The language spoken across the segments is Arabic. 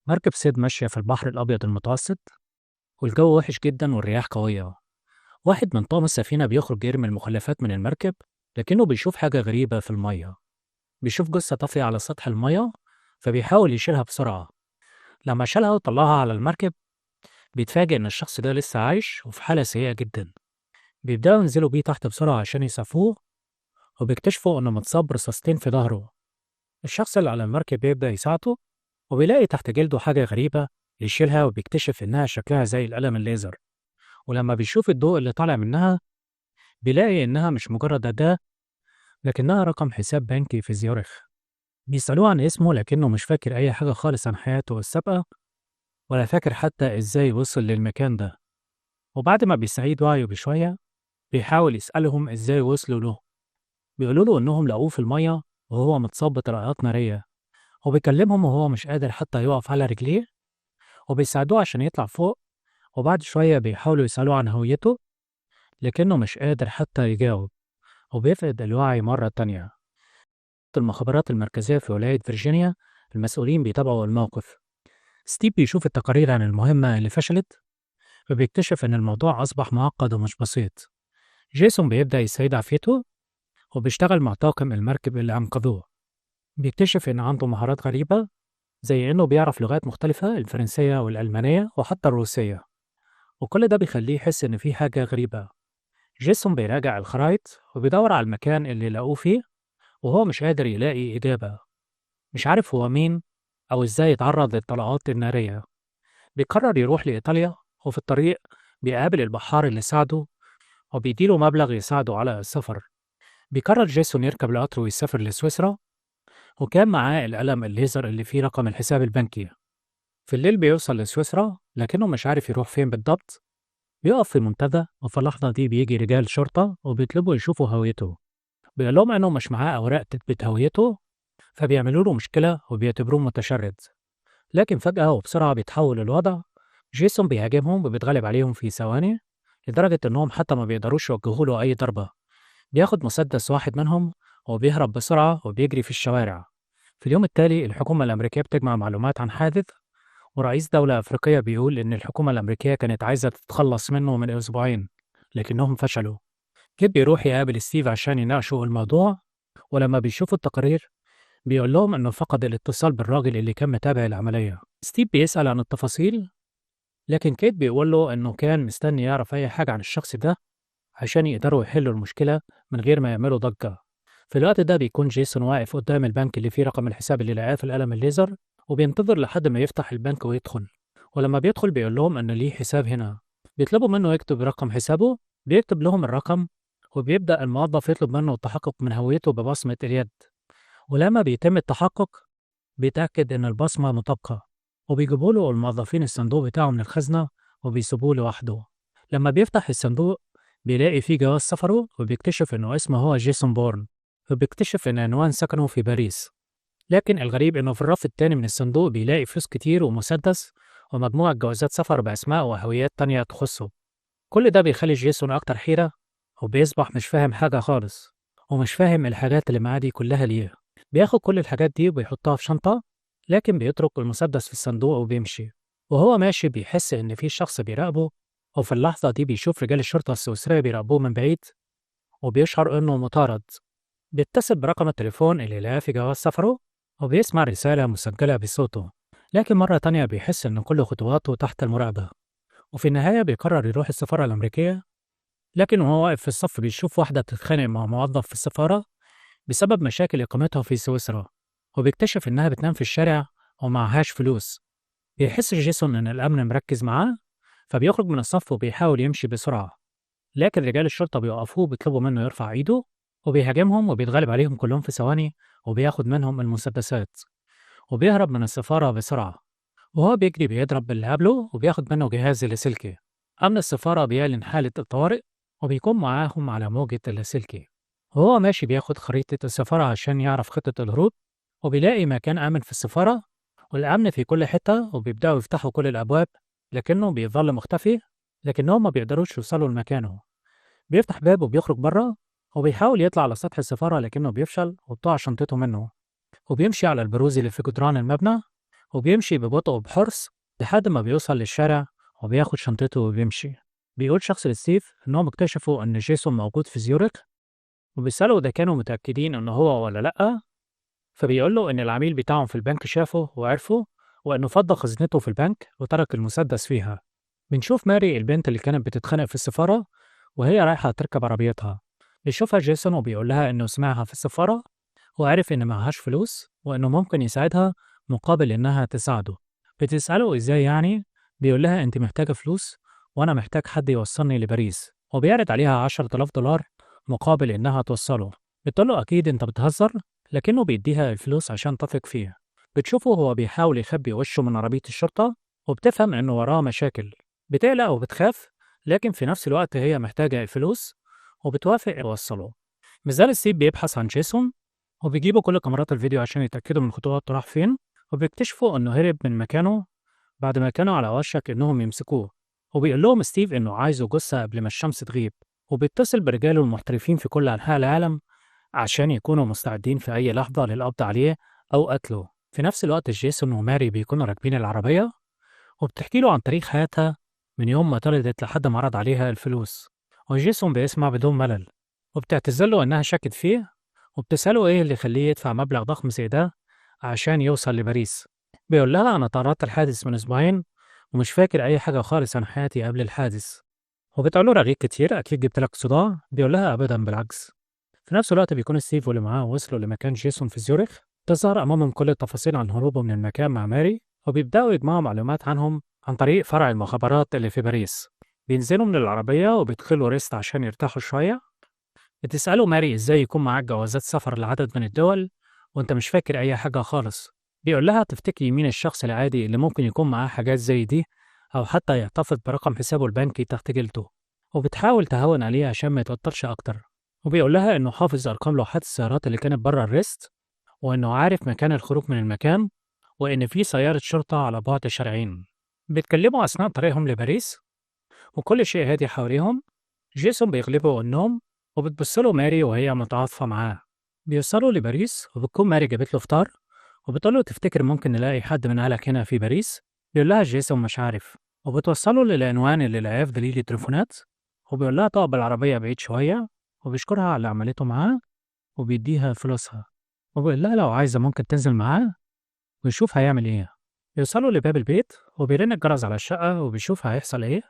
مركب صيد ماشية في البحر الأبيض المتوسط، والجو وحش جدا والرياح قوية. واحد من طاقم السفينة بيخرج يرمي المخلفات من المركب، لكنه بيشوف حاجة غريبة في المية. بيشوف جثة طافية على سطح المية، فبيحاول يشيلها بسرعة. لما شالها وطلعها على المركب، بيتفاجئ إن الشخص ده لسه عايش وفي حالة سيئة جدا. بيبدأوا ينزلوا بيه تحت بسرعة عشان يسعفوه، وبيكتشفوا إنه متصاب برصاصتين في ظهره. الشخص اللي على المركب بيبدأ يساعده، وبيلاقي تحت جلده حاجة غريبة يشيلها، وبيكتشف إنها شكلها زي القلم الليزر. ولما بيشوف الضوء اللي طالع منها، بيلاقي إنها مش مجرد أداة، لكنها رقم حساب بنكي في زيورخ. بيسألوه عن اسمه، لكنه مش فاكر أي حاجة خالص عن حياته السابقة، ولا فاكر حتى إزاي وصل للمكان ده. وبعد ما بيستعيد وعيه بشوية، بيحاول يسألهم إزاي وصلوا له. بيقولوا له إنهم لقوه في المية وهو متصاب بطرقات نارية، وبيكلمهم وهو مش قادر حتى يقف على رجليه، وبيساعدوه عشان يطلع فوق. وبعد شوية بيحاولوا يسألوه عن هويته، لكنه مش قادر حتى يجاوب، وبيفقد الوعي مرة تانية. المخابرات المركزية في ولاية فيرجينيا المسؤولين بيتابعوا الموقف. ستيف بيشوف التقارير عن المهمة اللي فشلت، وبيكتشف إن الموضوع أصبح معقد ومش بسيط. جيسون بيبدأ يستعيد عافيته، وبيشتغل مع طاقم المركب اللي أنقذوه. بيكتشف إن عنده مهارات غريبة، زي إنه بيعرف لغات مختلفة: الفرنسية والألمانية وحتى الروسية. وكل ده بيخليه يحس إن في حاجة غريبة. جيسون بيراجع الخرايط وبيدور على المكان اللي لقوه فيه، وهو مش قادر يلاقي إجابة. مش عارف هو مين أو إزاي يتعرض للطلقات النارية. بيقرر يروح لإيطاليا، وفي الطريق بيقابل البحار اللي ساعده، وبيديله مبلغ يساعده على السفر. بيقرر جيسون يركب القطر ويسافر لسويسرا، وكان معاه القلم الليزر اللي فيه رقم الحساب البنكي. في الليل بيوصل لسويسرا، لكنه مش عارف يروح فين بالضبط. بيقف في المنتدى، وفي اللحظة دي بيجي رجال شرطة وبيطلبوا يشوفوا هويته. بيقول لهم إنه مش معاه أوراق تثبت هويته، فبيعملوا له مشكلة وبيعتبروه متشرد. لكن فجأة وبسرعة بيتحول الوضع. جيسون بيهاجمهم وبيتغلب عليهم في ثواني، لدرجة إنهم حتى ما بيقدروش يوجهوا له أي ضربة. بياخد مسدس واحد منهم وبيهرب بسرعة وبيجري في الشوارع. في اليوم التالي الحكومة الأمريكية بتجمع معلومات عن حادث، ورئيس دولة أفريقية بيقول إن الحكومة الأمريكية كانت عايزة تتخلص منه من أسبوعين، لكنهم فشلوا. كيد بيروح يقابل ستيف عشان يناقشوا الموضوع، ولما بيشوفوا التقارير بيقول لهم إنه فقد الاتصال بالراجل اللي كان متابع العملية. ستيف بيسأل عن التفاصيل، لكن كيد بيقول له إنه كان مستني يعرف أي حاجة عن الشخص ده عشان يقدروا يحلوا المشكلة من غير ما يعملوا ضجة. في الوقت ده بيكون جيسون واقف قدام البنك اللي فيه رقم الحساب اللي لقاه في القلم الليزر، وبينتظر لحد ما يفتح البنك ويدخل. ولما بيدخل بيقول لهم إن ليه حساب هنا. بيطلبوا منه يكتب رقم حسابه. بيكتب لهم الرقم، وبيبدأ الموظف يطلب منه التحقق من هويته ببصمة اليد. ولما بيتم التحقق، بيتأكد إن البصمة مطابقة، وبيجيبوا له الموظفين الصندوق بتاعه من الخزنة وبيسيبوه لوحده. لما بيفتح الصندوق، بيلاقي فيه جواز سفره، وبيكتشف إنه اسمه هو جيسون بورن، وبيكتشف إن عنوان سكنه في باريس. لكن الغريب إنه في الرف التاني من الصندوق بيلاقي فلوس كتير ومسدس ومجموعة جوازات سفر بأسماء وهويات تانية تخصه. كل ده بيخلي جيسون أكتر حيرة، وبيصبح مش فاهم حاجة خالص، ومش فاهم الحاجات اللي معاه دي كلها ليه. بياخد كل الحاجات دي وبيحطها في شنطة، لكن بيترك المسدس في الصندوق وبيمشي. وهو ماشي بيحس إن في شخص بيراقبه، وفي اللحظة دي بيشوف رجال الشرطة السويسرية بيراقبوه من بعيد، وبيشعر إنه مطارد. بيتصل برقم التليفون اللي لقاه في جواز سفره، وبيسمع رسالة مسجلة بصوته. لكن مرة تانية بيحس إن كل خطواته تحت المراقبة. وفي النهاية بيقرر يروح السفارة الأمريكية، لكن وهو واقف في الصف بيشوف واحدة بتتخانق مع موظف في السفارة بسبب مشاكل إقامتها في سويسرا، وبيكتشف إنها بتنام في الشارع ومعهاش فلوس. بيحس جيسون إن الأمن مركز معاه، فبيخرج من الصف وبيحاول يمشي بسرعة. لكن رجال الشرطة بيوقفوه وبيطلبوا منه يرفع إيده، وبيهاجمهم وبيتغلب عليهم كلهم في ثواني، وبياخد منهم المسدسات، وبيهرب من السفارة بسرعة. وهو بيجري بيضرب باللي قبله وبياخد منه جهاز اللاسلكي. أمن السفارة بيعلن حالة الطوارئ، وبيكون معاهم على موجة اللاسلكي. وهو ماشي بياخد خريطة السفارة عشان يعرف خطة الهروب، وبيلاقي مكان آمن في السفارة، والأمن في كل حتة، وبيبدأوا يفتحوا كل الأبواب، لكنه بيظل مختفي. لكنهم ما بيقدروش يوصلوا لمكانه. بيفتح باب وبيخرج بره، وبيحاول يطلع على سطح السفارة لكنه بيفشل وبتقع شنطته منه. وبيمشي على البروز اللي في جدران المبنى، وبيمشي ببطء وبحرص لحد ما بيوصل للشارع وبياخد شنطته وبيمشي. بيقول شخص لستيف إنهم اكتشفوا إن جيسون موجود في زيورخ، وبيسألوا إذا كانوا متأكدين إنه هو ولا لأ. فبيقول له إن العميل بتاعهم في البنك شافه وعرفه، وإنه فضى خزنته في البنك وترك المسدس فيها. بنشوف ماري البنت اللي كانت بتتخانق في السفارة وهي رايحة تركب عربيتها. بيشوفها جيسون وبيقول لها إنه سمعها في السفارة وعرف إن معهاش فلوس وإنه ممكن يساعدها مقابل إنها تساعده. بتسأله إزاي يعني؟ بيقول لها أنت محتاجة فلوس وأنا محتاج حد يوصلني لباريس، وبيعرض عليها 10,000 دولار مقابل إنها توصله. بتقول له أكيد أنت بتهزر، لكنه بيديها الفلوس عشان تثق فيه. بتشوفه هو بيحاول يخبي وشه من عربية الشرطة، وبتفهم إنه وراه مشاكل. بتقلق وبتخاف، لكن في نفس الوقت هي محتاجة الفلوس وبتوافق يوصله. مازال ستيف بيبحث عن جيسون، وبيجيبوا كل كاميرات الفيديو عشان يتأكدوا من خطواته راح فين، وبيكتشفوا إنه هرب من مكانه بعد ما كانوا على وشك إنهم يمسكوه. وبيقول لهم ستيف إنه عايزه جثة قبل ما الشمس تغيب، وبيتصل برجاله المحترفين في كل أنحاء العالم عشان يكونوا مستعدين في أي لحظة للقبض عليه أو قتله. في نفس الوقت جيسون وماري بيكونوا راكبين العربية، وبتحكي له عن تاريخ حياتها من يوم ما اتولدت لحد ما عرض عليها الفلوس. وجيسون بيسمع بدون ملل، وبتعتذر له إنها شكت فيه، وبتسأله إيه اللي يخليه يدفع مبلغ ضخم زي ده عشان يوصل لباريس. بيقول لها أنا تعرضت الحادث من أسبوعين ومش فاكر أي حاجة خالص عن حياتي قبل الحادث. وبتقول له رغيك كتير، أكيد جبت لك صداع. بيقول لها أبدا بالعكس. في نفس الوقت بيكون ستيف واللي معاه وصلوا لمكان جيسون في زيورخ. تظهر أمامهم كل التفاصيل عن هروبه من المكان مع ماري، وبيبدأوا يجمعوا معلومات عنهم عن طريق فرع المخابرات اللي في باريس. بينزلوا من العربية وبيدخلوا ريست عشان يرتاحوا شوية. بتسأله ماري إزاي يكون معاك جوازات سفر لعدد من الدول وأنت مش فاكر أي حاجة خالص. بيقول لها تفتكري مين الشخص العادي اللي ممكن يكون معاه حاجات زي دي، أو حتى يحتفظ برقم حسابه البنكي تحت جلده. وبتحاول تهون عليه عشان ما يتوترش أكتر. وبيقول لها إنه حافظ أرقام لوحات السيارات اللي كانت بره الريست، وإنه عارف مكان الخروج من المكان، وإن في سيارة شرطة على بعد شارعين. بيتكلموا أثناء طريقهم لباريس، وكل شيء هادي حواليهم. جيسون بيغلبه النوم، وبتبص له ماري وهي متعاطفة معاه. بيوصلوا لباريس، وبتكون ماري جابت له فطار، وبتقول له تفتكر ممكن نلاقي حد من أهلك هنا في باريس؟ بيقول لها جيسون مش عارف، وبتوصله للعنوان اللي لقاه في دليل التليفونات. وبيقول لها تقف بالعربية بعيد شوية، وبيشكرها على اللي عملته معاه، وبيديها فلوسها. وبيقول لها لو عايزة ممكن تنزل معاه ويشوف هيعمل إيه. يوصلوا لباب البيت، وبيرن الجرس على الشقة، وبيشوف هيحصل إيه.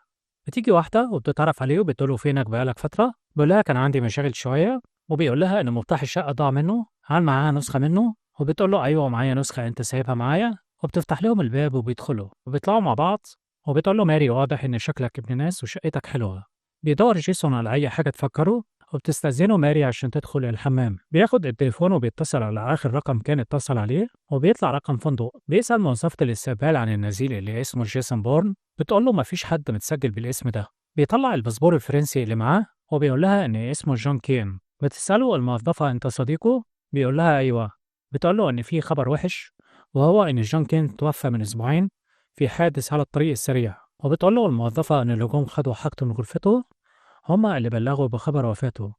بتيجي واحدة وبتتعرف عليه وبتقول له فينك بقالك فترة. بيقول لها كان عندي مشاغل شوية، وبيقول لها إن مفتاح الشقة ضاع منه، هل معاها نسخة منه؟ وبتقول له أيوه معايا نسخة، أنت سايبها معايا؟ وبتفتح لهم الباب وبيدخلوا وبيطلعوا مع بعض. وبتقول له ماري واضح إن شكلك ابن ناس وشقتك حلوة. بيدور جيسون على أي حاجة تفكره، وبتستأذنه ماري عشان تدخل الحمام. بياخد التليفون وبيتصل على آخر رقم كان اتصل عليه، وبيطلع رقم فندق. بيسأل موظفة الاستقبال عن النزيل اللي اسمه جيسون بورن. بتقول له مفيش حد متسجل بالاسم ده. بيطلع الباسبور الفرنسي اللي معاه، وبيقول لها إن اسمه جون كين. بتسأله الموظفة أنت صديقه؟ بيقول لها أيوه. بتقول له إن في خبر وحش، وهو إن جون كين توفى من أسبوعين في حادث على الطريق السريع. وبتقول له الموظفة إن الهجوم خدوا حاجته من غرفته، هما اللي بلغوا بخبر وفاته.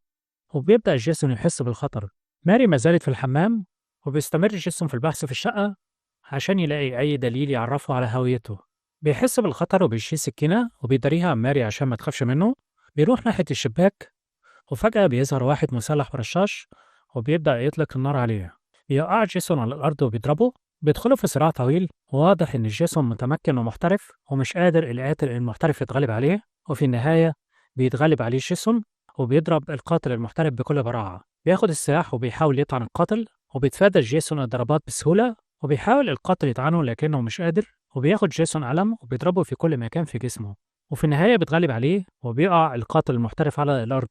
وبيبدأ جيسون يحس بالخطر. ماري ما زالت في الحمام، وبيستمر جيسون في البحث في الشقة عشان يلاقي أي دليل يعرفه على هويته. بيحس بالخطر وبيشيل سكينة وبيداريها عن ماري عشان ما تخافش منه. بيروح ناحية الشباك، وفجأة بيظهر واحد مسلح برشاش وبيبدأ يطلق النار عليه. بيقع جيسون على الأرض وبيضربه. بيدخلوا في صراع طويل، وواضح إن جيسون متمكن ومحترف ومش قادر القاتل المحترف يتغلب عليه. وفي النهاية بيتغلب عليه جيسون، وبيضرب القاتل المحترف بكل براعة. بياخد السلاح وبيحاول يطعن القاتل، وبيتفادى جيسون الضربات بسهولة. وبيحاول القاتل يطعنه لكنه مش قادر، وبياخد جيسون قلم وبيضربه في كل مكان في جسمه. وفي النهاية بيتغلب عليه، وبيقع القاتل المحترف على الأرض.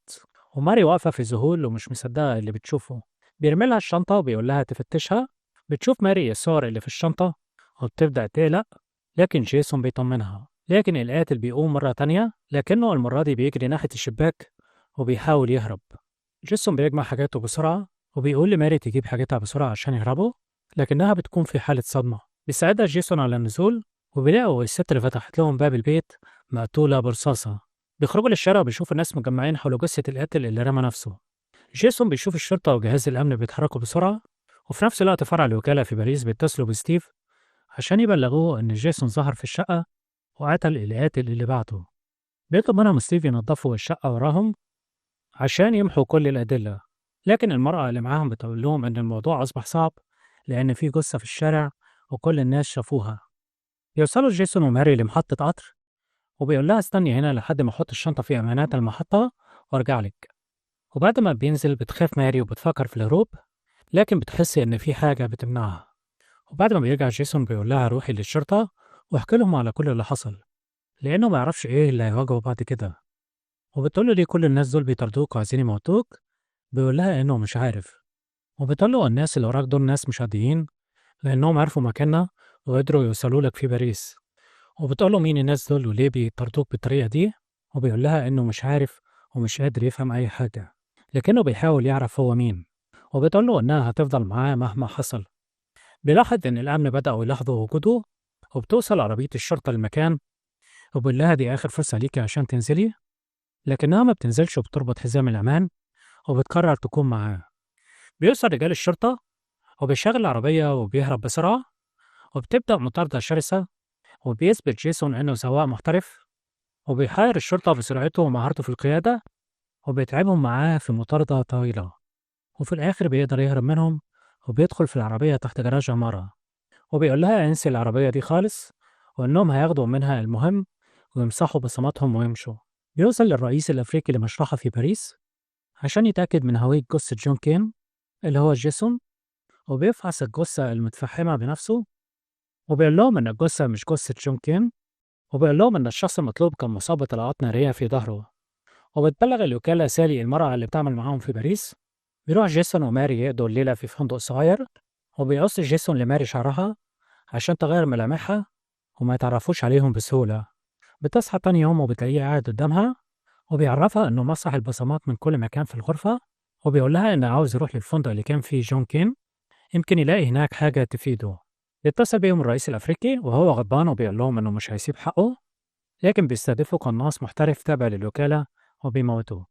وماري واقفة في ذهول ومش مصدقة اللي بتشوفه. بيرمي لها الشنطة وبيقول لها تفتشها. بتشوف ماري الصور اللي في الشنطة، وبتبدأ تقلق، لكن جيسون بيطمنها. لكن القاتل بيقوم مرة تانية، لكنه المرة دي بيجري ناحية الشباك وبيحاول يهرب. جيسون بيجمع حاجاته بسرعة، وبيقول لماري تجيب حاجتها بسرعة عشان يهربوا، لكنها بتكون في حالة صدمة. بيساعدها جيسون على النزول، وبيلاقوا الست اللي فتحت لهم باب البيت مقتولة برصاصة. بيخرجوا للشارع وبيشوفوا الناس مجمعين حول جثة القاتل اللي رمى نفسه. جيسون بيشوف الشرطة وجهاز الأمن بيتحركوا بسرعة، وفي نفس الوقت فرع الوكالة في باريس بيتصلوا بستيف عشان يبلغوه إن جيسون ظهر في الشقة وقتل القاتل اللي بعته. بيطلب منهم ستيف ينظفوا الشقة وراهم عشان يمحوا كل الأدلة، لكن المرأة اللي معاهم بتقول لهم إن الموضوع أصبح صعب لأن في جثة في الشارع وكل الناس شافوها. يوصلوا جيسون وماري لمحطة قطر، وبيقول لها استني هنا لحد ما أحط الشنطة في أمانات المحطة وأرجع لك. وبعد ما بينزل بتخاف ماري وبتفكر في الهروب، لكن بتحس إن في حاجة بتمنعها. وبعد ما بيرجع جيسون بيقول لها روحي للشرطة واحكي لهم على كل اللي حصل، لأنه ما يعرفش إيه اللي هيواجهه بعد كده. وبتقول له ليه كل الناس دول بيطاردوك وعايزين يموتوك؟ بيقول لها إنه مش عارف. وبتقول له الناس اللي وراك دول ناس مش عاديين، لأنهم عرفوا مكاننا وقدروا يوصلوا لك في باريس. وبتقول له مين الناس دول وليه بيطاردوك بالطريقة دي؟ وبيقول لها إنه مش عارف ومش قادر يفهم أي حاجة، لكنه بيحاول يعرف هو مين. وبتقول له إنها هتفضل معاه مهما حصل. بيلاحظ إن الأمن بدأوا يلاحظوا وجوده، وبتوصل عربية الشرطة للمكان، وبيقول لها دي آخر فرصة ليكي عشان تنزلي، لكنها ما بتنزلش وبتربط حزام الأمان وبتقرر تكون معاه. بيوصل رجال الشرطة وبيشغل العربية وبيهرب بسرعة، وبتبدأ مطاردة شرسة، وبيثبت جيسون إنه سواق محترف، وبيحاير الشرطة بسرعته ومهارته في القيادة، وبيتعبهم معاه في مطاردة طويلة. وفي الآخر بيقدر يهرب منهم، وبيدخل في العربية تحت جراج عمارة، وبيقول لها انسي العربية دي خالص، وإنهم هياخدوا منها المهم ويمسحوا بصماتهم ويمشوا. بيوصل للرئيس الأفريقي لمشرحة في باريس عشان يتأكد من هوية جثة جون كين اللي هو جيسون، وبيفحص الجثة المتفحمة بنفسه، وبيقول لهم إن الجثة مش جثة جون كين، وبيقول لهم إن الشخص المطلوب كان مصاب بطلقات نارية في ظهره. وبتبلغ الوكالة سالي المرأة اللي بتعمل معاهم في باريس. بيروح جيسون وماري يقضوا الليلة في فندق صغير، وبيقص جيسون لماري شعرها عشان تغير ملامحها وما يتعرفوش عليهم بسهولة. بتصحى تاني يوم وبتلاقيه قاعد قدامها، وبيعرفها إنه مسح البصمات من كل مكان في الغرفة، وبيقول لها إنه عاوز يروح للفندق اللي كان فيه جون كين، يمكن يلاقي هناك حاجة تفيده. بيتصل بيهم الرئيس الأفريقي وهو غضبان وبيقول لهم إنه مش هيسيب حقه، لكن بيستهدفوا قناص محترف تابع للوكالة وبيموتوه.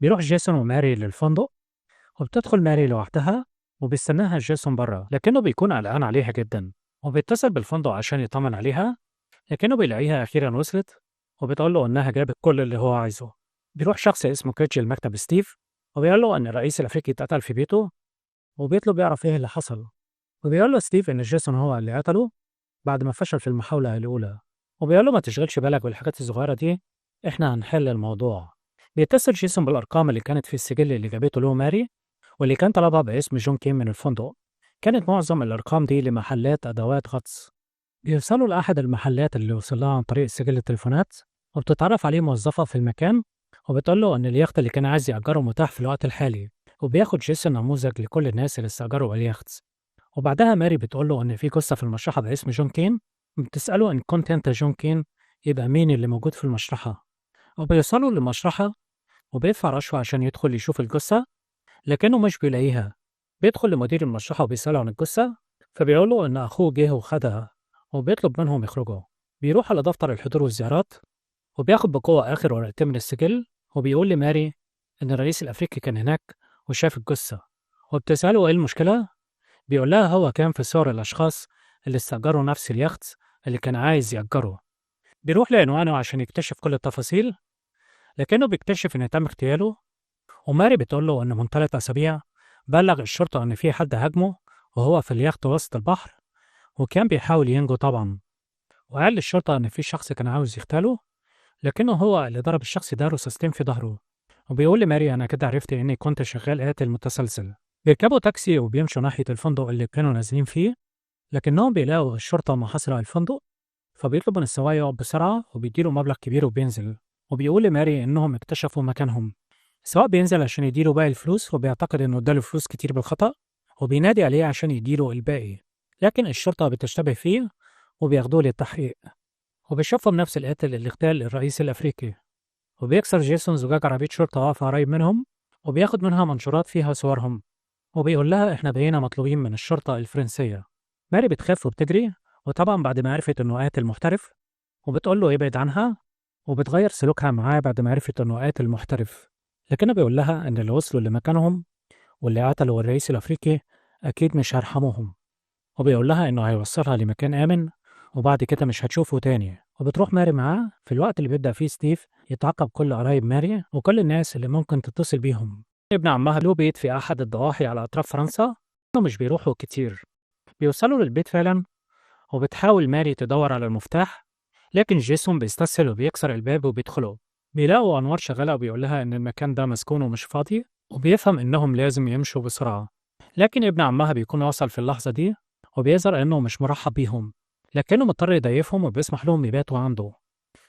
بيروح جيسون وماري للفندق، وبتدخل ماري لوحدها، وبيستناها جيسون بره لكنه بيكون قلقان عليها جدا. وبيتصل بالفندق عشان يطمن عليها، لكنه بيلاقيها أخيرا وصلت، وبتقول له إنها جابت كل اللي هو عايزه. بيروح شخص اسمه كيتشي لمكتب ستيف، وبيقول له إن الرئيس الأفريقي اتقتل في بيته، وبيطلب يعرف إيه اللي حصل. وبيقول له ستيف إن جيسون هو اللي قتله بعد ما فشل في المحاولة الأولى، وبيقول له ما تشغلش بالك بالحاجات الصغيرة دي، إحنا هنحل الموضوع. بيتصل جيسون بالأرقام اللي كانت في السجل اللي جابته له ماري، واللي كان طلبها باسم جون كين من الفندق. كانت معظم الأرقام دي لمحلات أدوات غطس. بيوصلوا لأحد المحلات اللي وصل لها عن طريق سجل التليفونات، وبتتعرف عليه موظفة في المكان، وبتقول له إن اليخت اللي كان عايز يأجره متاح في الوقت الحالي، وبياخد جيسون نموذج لكل الناس اللي استأجروا اليخت. وبعدها ماري بتقول له إن في قصة في المشرحة باسم جون كين، بتسأله إن كنت أنت جون كين يبقى مين اللي موجود في المشرحة. وبيوصلوا للمشرحة، وبيدفع رشوة عشان يدخل يشوف الجثة، لكنه مش بيلاقيها. بيدخل لمدير المشرحة وبيسأله عن الجثة، فبيقول له إن أخوه جه وخدها، وبيطلب منهم يخرجوا. بيروح على دفتر الحضور والزيارات، وبياخد بقوة آخر ورقتين من السجل، وبيقول لماري إن الرئيس الأفريقي كان هناك وشاف الجثة. وبتسأله إيه المشكلة؟ بيقول لها هو كان في صور الأشخاص اللي استأجروا نفس اليخت اللي كان عايز يأجره. بيروح لعنوانه عشان يكتشف كل التفاصيل، لكنه بيكتشف إن تم اغتياله. وماري بتقول له إن من 3 أسابيع بلغ الشرطة إن في حد هاجمه وهو في اليخت وسط البحر، وكان بيحاول ينجو طبعا. وقال للشرطة إن في شخص كان عاوز يغتاله، لكنه هو اللي ضرب الشخص ده رصاصتين في ظهره. وبيقول لماري أنا كده عرفت إني كنت شغال قاتل متسلسل. بيركبوا تاكسي وبيمشوا ناحية الفندق اللي كانوا نازلين فيه، لكنهم بيلاقوا الشرطة محاصرة الفندق، فبيطلب من السواق يقعد بسرعة وبيديله مبلغ كبير وبينزل. وبيقول لماري إنهم اكتشفوا مكانهم. السواق بينزل عشان يديله باقي الفلوس، وبيعتقد إنه اداله فلوس كتير بالخطأ، وبينادي عليه عشان يديله الباقي، لكن الشرطة بتشتبه فيه وبياخدوه للتحقيق. وبيشوفهم نفس القاتل اللي اغتال الرئيس الأفريقي. وبيكسر جيسون زجاج عربية شرطة واقفة قريب منهم، وبياخد منها منشورات فيها صورهم، وبيقول لها إحنا بقينا مطلوبين من الشرطة الفرنسية. ماري بتخاف وبتجري، وطبعا بعد ما عرفت إنه قاتل محترف، وبتقول له يبعد عنها، وبتغير سلوكها معاه بعد ما عرفت إنه قاتل محترف. لكنه بيقول لها إن اللي وصلوا لمكانهم واللي قتلوا الرئيس الأفريقي أكيد مش هيرحموهم. وبيقول لها إنه هيوصلها لمكان آمن وبعد كده مش هتشوفه تاني. وبتروح ماري معاه في الوقت اللي بيبدأ فيه ستيف يتعاقب كل قرايب ماري وكل الناس اللي ممكن تتصل بيهم. ابن عمها له بيت في أحد الضواحي على أطراف فرنسا، إنه مش بيروحوا كتير. بيوصلوا للبيت فعلا، وبتحاول ماري تدور على المفتاح، لكن جيسون بيستسهل وبيكسر الباب وبيدخلوا. بيلاقوا أنوار شغالة وبيقول لها إن المكان ده مسكون ومش فاضي، وبيفهم إنهم لازم يمشوا بسرعة. لكن ابن عمها بيكون وصل في اللحظة دي، وبيظهر إنه مش مرحب بيهم، لكنه مضطر يضيفهم وبيسمح لهم يباتوا عنده.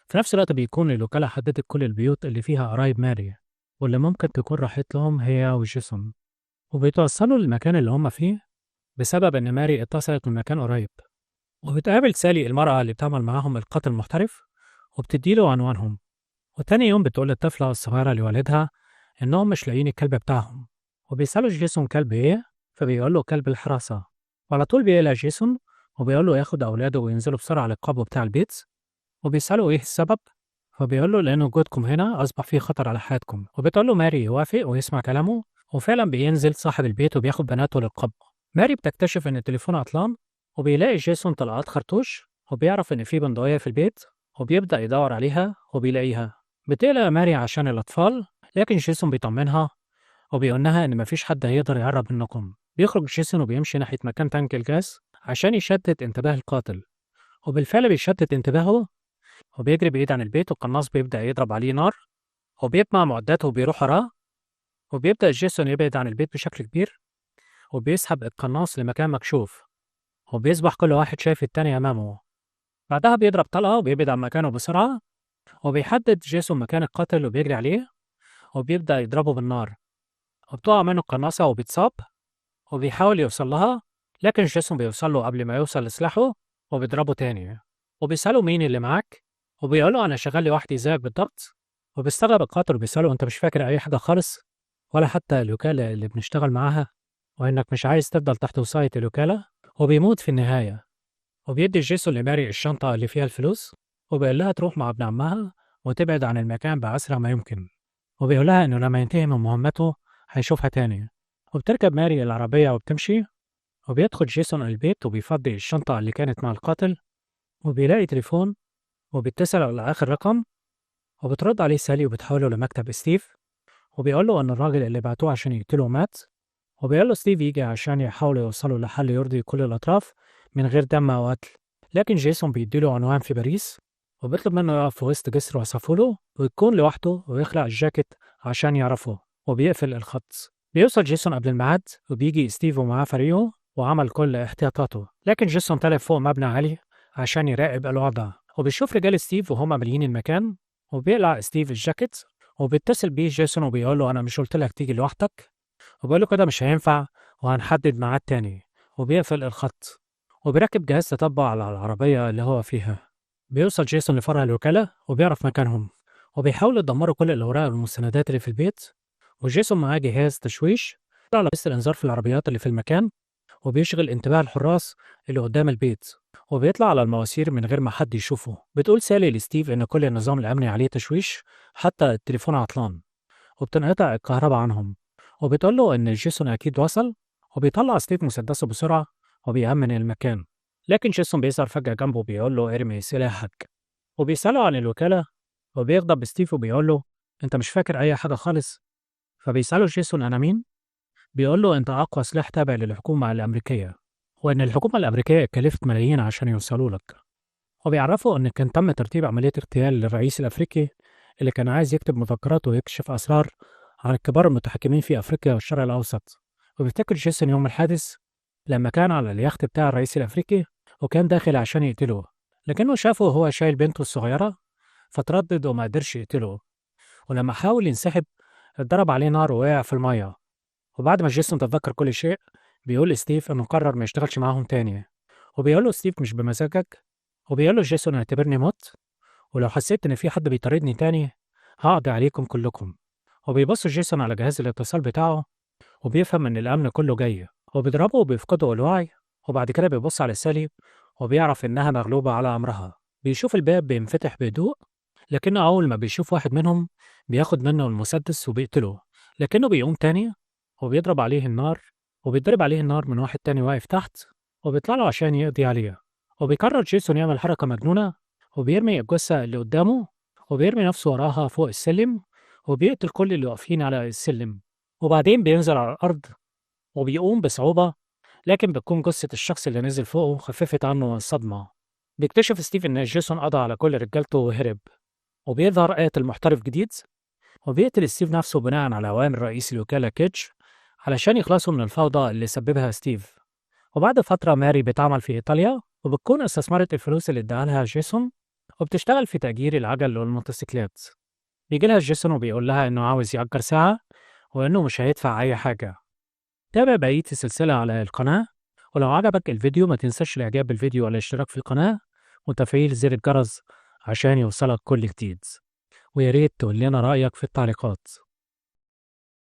في نفس الوقت بيكون الوكالة حددت كل البيوت اللي فيها قرايب ماري واللي ممكن تكون راحت لهم هي وجيسون، وبيتوصلوا للمكان اللي هم فيه بسبب إن ماري اتصلت من مكان قريب. وبتقابل سالي المرأة اللي بتعمل معاهم القاتل المحترف، وبتديله عنوانهم. وتاني يوم بتقول الطفلة الصغيرة لوالدها إنهم مش لاقيين الكلب بتاعهم، وبيسألوا جيسون كلب إيه، فبيقول له كلب الحراسة. وعلى طول بيقلق جيسون وبيقول له ياخد أولاده وينزلوا بسرعة للقبو بتاع البيت. وبيسألوا إيه السبب، فبيقول له لأن وجودكم هنا أصبح فيه خطر على حياتكم. وبتقول له ماري يوافق ويسمع كلامه، وفعلا بينزل صاحب البيت وبياخد بناته للقبو. ماري بتكتشف إن التليفون عطلان، وبيلاقي جيسون طلقات خرطوش، وبيعرف إن في بندقية في البيت، وبيبدأ يدور عليها وبيلاقيها. بتقلق ماري عشان الأطفال، لكن جيسون بيطمنها وبيقول لها إن مفيش حد هيقدر يقرب منكم. بيخرج جيسون وبيمشي ناحية مكان تانك الجاز عشان يشتت انتباه القاتل، وبالفعل بيشتت انتباهه وبيجري بعيد عن البيت، والقناص بيبدأ يضرب عليه نار وبيجمع معداته وبيروح وراه. وبيبدأ جيسون يبعد عن البيت بشكل كبير، وبيسحب القناص لمكان مكشوف، وبيصبح كل واحد شايف التاني أمامه. بعدها بيضرب طلقة وبيبعد عن مكانه بسرعة، وبيحدد جيسون مكان القاتل وبيجري عليه وبيبدأ يضربه بالنار. وبتقع منه القناصة وبيتصاب، وبيحاول يوصل لها، لكن جيسون بيوصل له قبل ما يوصل لسلاحه وبيضربه تاني. وبيسأله مين اللي معاك، وبيقول له أنا شغال لوحدي زيك بالضبط. وبيستغرب القاتل وبيسأله أنت مش فاكر أي حاجة خالص، ولا حتى الوكالة اللي بنشتغل معاها، وإنك مش عايز تفضل تحت وصاية الوكالة. وبيموت في النهاية. وبيدي جيسون لماري الشنطة اللي فيها الفلوس، وبيقول لها تروح مع ابن عمها وتبعد عن المكان بأسرع ما يمكن. وبيقول لها إنه لما ينتهي من مهمته هيشوفها تاني. وبتركب ماري العربية وبتمشي، وبيدخل جيسون البيت وبيفضي الشنطة اللي كانت مع القاتل، وبيلاقي تليفون وبيتصل على آخر رقم. وبترد عليه سالي وبتحوله لمكتب ستيف، وبيقول له إن الراجل اللي بعتوه عشان يقتله مات. وبيقول له ستيف يجي عشان يحاولوا يوصلوا لحل يرضي كل الأطراف من غير دم أو قتل. لكن جيسون بيديله عنوان في باريس، وبيطلب منه يقف في وسط جسر وصفوله ويكون لوحده ويخلع الجاكيت عشان يعرفه، وبيقفل الخط. بيوصل جيسون قبل الميعاد، وبيجي ستيف ومعاه فريقه وعمل كل احتياطاته. لكن جيسون طلع فوق مبنى عالي عشان يراقب الوضع، وبيشوف رجال ستيف وهم ماليين المكان. وبيقلع ستيف الجاكيت، وبيتصل بيه جيسون وبيقول له أنا مش قلت لك تيجي لوحدك؟ وبيقول له كده مش هينفع، وهنحدد ميعاد تاني. وبيقفل الخط، وبيركب جهاز تتبع على العربية اللي هو فيها. بيوصل جيسون لفرع الوكالة وبيعرف مكانهم، وبيحاولوا يدمروا كل الأوراق والمستندات اللي في البيت. وجيسون معاه جهاز تشويش على بس الإنذار في العربيات اللي في المكان، وبيشغل انتباه الحراس اللي قدام البيت. وبيطلع على المواسير من غير ما حد يشوفه. بتقول سالي لستيف إن كل النظام الأمني عليه تشويش، حتى التليفون عطلان، وبتنقطع الكهرباء عنهم. وبتقول له إن جيسون أكيد وصل، وبيطلع ستيف مسدسه بسرعة وبيأمن المكان. لكن جيسون بيظهر فجأة جنبه وبيقول له ارمي سلاحك. وبيسأله عن الوكالة، وبيغضب ستيف وبيقول له أنت مش فاكر أي حاجة خالص. فبيسأله جيسون أنا مين؟ بيقول له أنت أقوى سلاح تابع للحكومة الأمريكية، وإن الحكومة الأمريكية كلفت ملايين عشان يوصلوا لك. وبيعرفوا إن كان تم ترتيب عملية اغتيال للرئيس الأفريقي اللي كان عايز يكتب مذكرات ويكشف أسرار عن كبار المتحكمين في أفريقيا والشرق الأوسط. وبيفتكر جيسون يوم الحادث لما كان على اليخت بتاع الرئيس الأفريقي وكان داخل عشان يقتله، لكنه شافه وهو شايل بنته الصغيرة فتردد وما قدرش يقتله. ولما حاول ينسحب اتضرب عليه نار ووقع في المية. وبعد ما جيسون تتذكر كل شيء، بيقول ستيف إنه قرر ما يشتغلش معاهم تاني. وبيقول له ستيف مش بمزاجك. وبيقول له جيسون اعتبرني مت، ولو حسيت إن في حد بيطاردني تاني هقضي عليكم كلكم. وبيبص جيسون على جهاز الاتصال بتاعه، وبيفهم إن الأمن كله جاي، وبيضربه وبيفقده الوعي. وبعد كده بيبص على سالي وبيعرف إنها مغلوبة على أمرها. بيشوف الباب بينفتح بهدوء، لكنه أول ما بيشوف واحد منهم بياخد منه المسدس وبيقتله. لكنه بيقوم تاني وبيضرب عليه النار، وبيضرب عليه النار من واحد تاني واقف تحت. وبيطلع له عشان يقضي عليها. وبيقرر جيسون يعمل حركة مجنونة، وبيرمي الجثة اللي قدامه، وبيرمي نفسه وراها فوق السلم، وبيقتل كل اللي واقفين على السلم. وبعدين بينزل على الأرض وبيقوم بصعوبة، لكن بتكون جثة الشخص اللي نزل فوقه خففت عنه الصدمة. بيكتشف ستيف إن جيسون قضى على كل رجالته وهرب، وبيظهر قاتل محترف جديد، وبيقتل ستيف نفسه بناء على أوامر رئيس الوكالة كيتش علشان يخلصوا من الفوضى اللي سببها ستيف. وبعد فترة ماري بتعمل في إيطاليا، وبتكون استثمرت الفلوس اللي اداها لها جيسون، وبتشتغل في تأجير العجل والموتوسيكلات. بيجي لها جيسون وبيقول لها إنه عاوز يأجر ساعة، وإنه مش هيدفع أي حاجة. تابع بقية السلسلة على القناة، ولو عجبك الفيديو ما تنساش الإعجاب بالفيديو والاشتراك في القناة وتفعيل زر الجرس عشان يوصلك كل جديد. وياريت تقول لنا رأيك في التعليقات.